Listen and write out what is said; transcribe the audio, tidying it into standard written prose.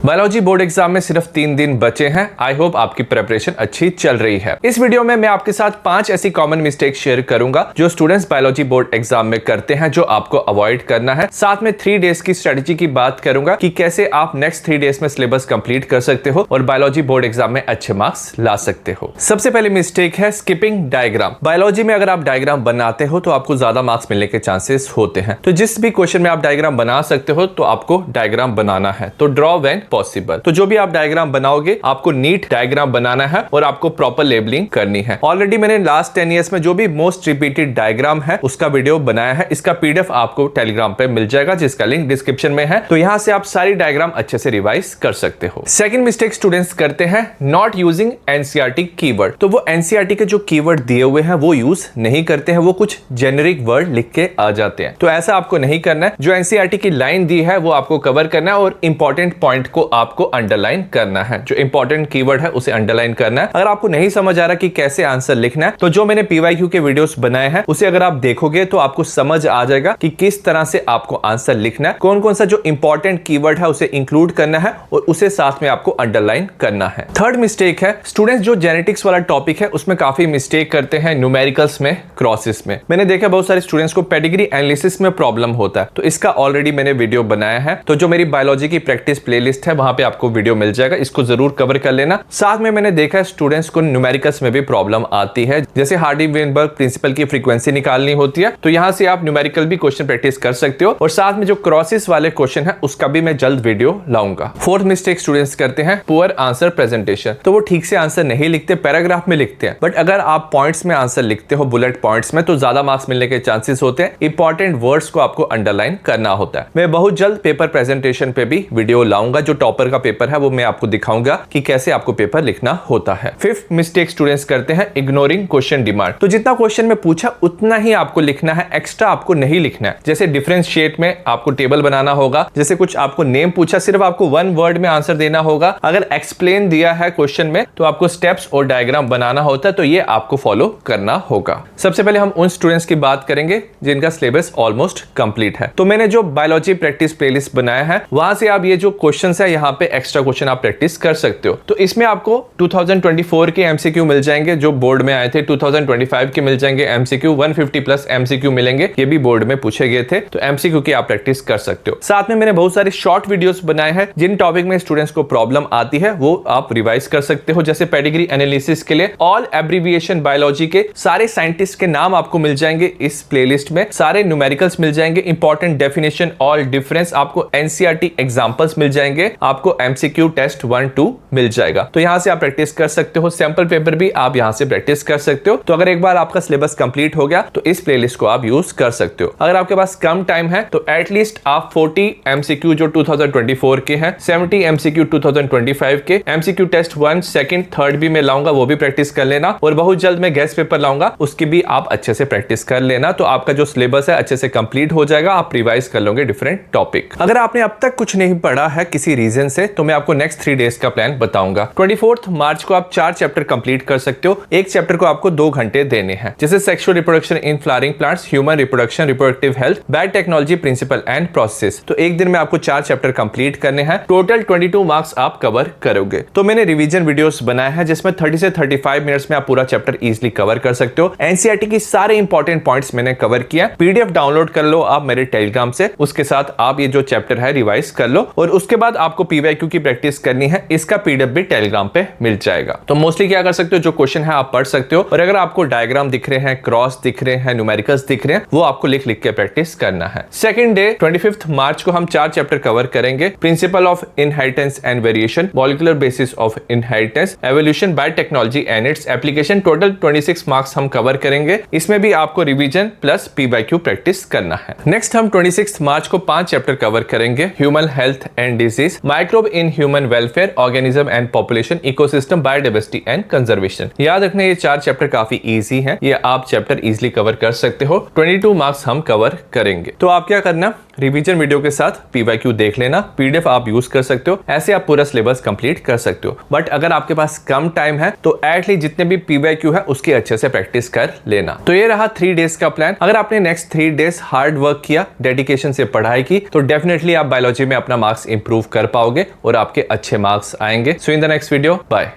Biology board exam में सिर्फ 3 दिन बचे हैं। आई होप आपकी प्रिपरेशन अच्छी चल रही है। इस वीडियो में मैं आपके साथ 5 ऐसी कॉमन मिस्टेक शेयर करूंगा जो स्टूडेंट्स बायोलॉजी बोर्ड एग्जाम में करते हैं, जो आपको अवॉइड करना है। साथ में 3 डेज की स्ट्रेटेजी की बात करूंगा कि कैसे आप नेक्स्ट 3 डेज में सिलेबस कंप्लीट कर सकते हो और बायोलॉजी बोर्ड एग्जाम में अच्छे मार्क्स ला सकते हो। सबसे पहले मिस्टेक है स्किपिंग डायग्राम। बायोलॉजी में अगर आप डायग्राम बनाते हो तो आपको ज्यादा मार्क्स मिलने के चांसेस होते हैं। तो जिस भी क्वेश्चन में आप डायग्राम बना सकते हो तो आपको डायग्राम बनाना है। तो ड्रॉ व्हेन पॉसिबल। तो जो भी आप डायग्राम बनाओगे आपको नीट डायग्राम बनाना है और आपको प्रॉपर लेबलिंग करनी है। ऑलरेडी मैंने लास्ट 10 इयर्स में जो भी मोस्ट रिपीटेड डायग्राम है उसका वीडियो बनाया है। इसका पीडीएफ आपको टेलीग्राम पे मिल जाएगा, जिसका लिंक डिस्क्रिप्शन में है। तो यहां से आप सारी डायग्राम अच्छे से रिवाइज कर सकते हो। सेकंड मिस्टेक स्टूडेंट्स करते हैं नॉट यूजिंग एनसीईआरटी कीवर्ड। तो वो एनसीईआरटी के जो कीवर्ड दिए हुए हैं वो यूज नहीं करते हैं, वो कुछ जेनेरिक वर्ड लिख के आ जाते हैं। तो ऐसा आपको नहीं करना है। जो एनसीईआरटी की लाइन दी है वो आपको कवर करना है और इंपॉर्टेंट पॉइंट को आपको अंडरलाइन करना है। जो इंपॉर्टेंट कीवर्ड है उसे अंडरलाइन करना है। अगर आपको नहीं समझ आ रहा कि कैसे आंसर लिखना है तो जो मैंने पीवाईक्यू के वीडियोस बनाए हैं उसे अगर आप देखोगे तो आपको समझ आ जाएगा कि किस तरह से आपको आंसर लिखना है, कौन कौन सा जो इंपॉर्टेंट कीवर्ड है उसे इंक्लूड करना है और उसे साथ में आपको अंडरलाइन करना है। थर्ड मिस्टेक है स्टूडेंट्स जो जेनेटिक्स वाला टॉपिक है उसमें काफी मिस्टेक करते हैं न्यूमेरिकल्स में, क्रॉसेस में। मैंने देखा बहुत सारे स्टूडेंट्स को पेडिग्री एनालिसिस में प्रॉब्लम होता है, तो इसका ऑलरेडी मैंने वीडियो बनाया है। तो जो मेरी बायोलॉजी की प्रैक्टिस प्लेलिस्ट है वहां पे आपको वीडियो मिल जाएगा, इसको जरूर कवर कर लेना। साथ में मैंने देखा है स्टूडेंट्स को न्यूमेरिकल्स में भी प्रॉब्लम आती है, जैसे हार्डी-वेनबर्ग प्रिंसिपल की फ्रीक्वेंसी निकालनी होती है। तो यहां से आप न्यूमेरिकल भी क्वेश्चन प्रैक्टिस कर सकते हो और साथ में जो क्रॉसेस वाले क्वेश्चन है उसका भी मैं जल्द वीडियो लाऊंगा। फोर्थ मिस्टेक स्टूडेंट्स करते हैं पुअर आंसर प्रेजेंटेशन। तो वो ठीक से आंसर नहीं लिखते, पैराग्राफ में लिखते हैं। बट अगर आप पॉइंट्स में आंसर लिखते हो, बुलेट पॉइंट्स में, तो ज्यादा मार्क्स मिलने के चांसेस होते हैं। इंपॉर्टेंट वर्ड्स को आपको अंडरलाइन करना होता है। मैं बहुत जल्द पेपर प्रेजेंटेशन पे भी वीडियो लाऊंगा। जो टॉपर का पेपर है वो मैं आपको दिखाऊंगा कि कैसे आपको पेपर लिखना होता है। फिफ्थ मिस्टेक स्टूडेंट्स करते हैं इग्नोरिंग क्वेश्चन डिमांड। तो जितना क्वेश्चन में पूछा उतना ही आपको लिखना है, एक्स्ट्रा आपको नहीं लिखना है। जैसे डिफरेंशिएट में आपको टेबल बनाना होगा, जैसे कुछ आपको नेम पूछा सिर्फ आपको 1 वर्ड में आंसर देना होगा। अगर एक्सप्लेन दिया है क्वेश्चन में तो आपको स्टेप्स और डायग्राम बनाना होता है, तो ये आपको फॉलो करना होगा। सबसे पहले हम उन स्टूडेंट्स की बात करेंगे जिनका सिलेबस ऑलमोस्ट कंप्लीट है। तो मैंने जो बायोलॉजी प्रैक्टिस प्लेलिस्ट बनाया है वहां से आप ये जो क्वेश्चंस है यहाँ पे एक्स्ट्रा क्वेश्चन आप प्रैक्टिस कर सकते हो। तो इसमें आपको 2024 के एमसीक्यू मिल जाएंगे जो बोर्ड में आए थे, 2025 के मिल जाएंगे एमसीक्यू, 150 प्लस एमसीक्यू मिलेंगे, ये भी बोर्ड में पूछे गए थे। तो एमसीक्यू की आप प्रैक्टिस कर सकते हो। साथ में मैंने बहुत सारे शॉर्ट वीडियोस बनाए हैं जिन टॉपिक में स्टूडेंट्स को प्रॉब्लम आती है वो आप रिवाइज कर सकते हो। जैसे पेडिग्री एनालिसिस के लिए ऑल एब्रिविएशन बायोलॉजी के सारे साइंटिस्ट के नाम आपको मिल जाएंगे इस प्लेलिस्ट में, सारे न्यूमेरिकल्स मिल जाएंगे, इंपॉर्टेंट डेफिनेशन, ऑल डिफरेंस, आपको एनसीईआरटी एग्जांपल्स मिल जाएंगे, आपको एमसीक्यू टेस्ट 1-2 मिल जाएगा। तो यहां से आप प्रैक्टिस कर सकते हो। सैंपल पेपर भी आप यहां से प्रैक्टिस कर सकते हो। तो अगर एक बार आपका सिलेबस कंप्लीट हो गया तो इस प्लेलिस्ट को आप यूज कर सकते हो। अगर आपके पास कम टाइम है तो एटलीस्ट आप 40 एमसीक्यू जो 2024 के हैं, 70 एमसीक्यू 2025 के, एमसीक्यू टेस्ट 1, 2, 3 भी मैं लाऊंगा, वो भी प्रैक्टिस कर लेना। और बहुत जल्द मैं गेस्ट पेपर लाऊंगा, उसकी भी आप अच्छे से प्रैक्टिस कर लेना। तो आपका जो सिलेबस है अच्छे से कंप्लीट हो जाएगा, आप रिवाइज कर लोगे डिफरेंट टॉपिक। अगर आपने अब तक कुछ नहीं पढ़ा है किसी रीजन से तो मैं आपको नेक्स्ट 3 डेज का प्लान बताऊंगा। 24 मार्च को आप 4 चैप्टर कंप्लीट कर सकते हो। एक चैप्टर को आपको 2 घंटे देने हैं, जैसे sexual reproduction in flowering plants, human reproduction, reproductive health, biotechnology principle and process. तो एक दिन में आपको 4 चैप्टर कंप्लीट करने हैं। टोटल 22 मार्क्स आप कवर करोगे। तो मैंने रिवीजन वीडियोस बनाए हैं जिसमें 30 से 35 मिनट्स में आप पूरा चैप्टर इजीली कवर कर सकते हो। एनसीईआरटी की सारे इंपॉर्टेंट पॉइंट्स मैंने कवर किया। पीडीएफ डाउनलोड कर लो आप मेरे टेलीग्राम से, उसके साथ आप ये जो चैप्टर है रिवाइज कर लो और उसके बाद आपको पीवाईक्यू की प्रैक्टिस करनी है। इसका पीडीएफ भी टेलीग्राम पे मिल जाएगा। तो मोस्टली क्या कर सकते हो, जो क्वेश्चन है आप पढ़ सकते हो और अगर आपको डायग्राम दिख रहे हैं, क्रॉस दिख रहे हैं, न्यूमेरिकल्स दिख रहे हैं, वो आपको लिख लिख के प्रैक्टिस करना है। सेकंड डे 25 मार्च को हम 4 चैप्टर कवर करेंगे। Principle of inheritance and variation, molecular basis of inheritance, evolution, biotechnology and its application. Total 26 marks हम कवर करेंगे। इसमें भी आपको रिवीजन प्लस पीवाईक्यू प्रैक्टिस करना है। नेक्स्ट हम 26 मार्च को 5 चैप्टर कवर करेंगे। Human health and disease, microbe in human welfare, organism and population, ecosystem, biodiversity and conservation. याद रखना ये 4 चैप्टर काफी इजी हैं, ये आप चैप्टर इजीली कवर कर सकते हो। 22 मार्क्स हम कवर करेंगे। तो आप क्या करना, रिवीजन वीडियो के साथ PYQ देख लेना, PDF आप यूज कर सकते हो, ऐसे आप पूरा सिलेबस कंप्लीट कर सकते हो। बट अगर आपके पास कम टाइम है तो एटलीस्ट जितने भी PYQ है उसकी अच्छे से प्रैक्टिस कर लेना। तो ये रहा 3 डेज का प्लान। अगर आपने नेक्स्ट 3 डेज हार्ड वर्क किया, डेडिकेशन से पढ़ाई की, तो डेफिनेटली आप बायोलॉजी में अपना मार्क्स इंप्रूव कर पाओगे और आपके अच्छे मार्क्स आएंगे। So in the next video, bye.